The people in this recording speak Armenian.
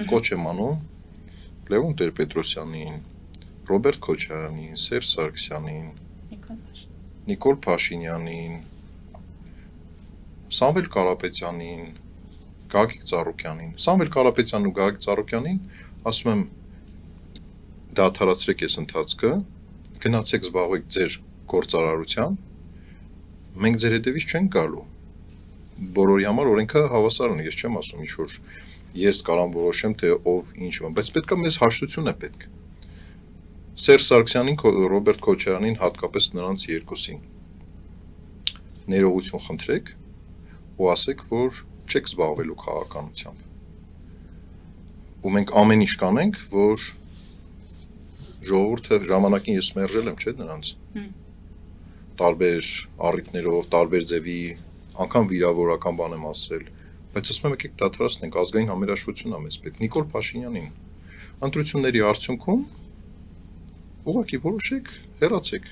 կոչ եմ անում Լևոն Տեր-Պետրոսյանին, Ռոբերտ Քոչարյանին, Սերժ Սարգսյանին, Նիկոլ Փաշինյանին, Սամվել Կարապետյանին, Գագիկ Ծառուկյանին, Սամվել Կարապետյանն ու Գագիկ Ծառուկյանին ասում եմ դադարեցրեք այս ընթացքը, գնացեք զբաղվեք ձեր գործարարությամբ, մենք ձեր հետևից չենք գալու։ Բոլորի համար օրենքը հավասար է, ես չեմ ասում ինչ որ ես կարամ որոշեմ թե ով ինչ բան, բայց պետքա մեզ հաշտություն է պետք։ Սերժ Սարգսյանին, Ռոբերտ Քոչարյանին, հատկապես նրանց երկուսին ներողություն խնդրեք ու ասեք, որ չեք զբաղվելու քաղաքականությամբ։ Ու մենք ամեն ինչ կանենք, որ ժողովուրդը ժամանակին ես մերժել եմ, չէ՞ նրանց։ Տարբեր առիթներով, տարբեր ձևի, անգամ վիրավորական բան եմ ասել, բայց ասում եմ եկեք դադարեցնենք, ազգային համերաշխություն է մեզ պետք։ Նիկոլ Փաշինյանին ընտրությունների արդյունքում ուղղակի որոշեք, հեռացեք։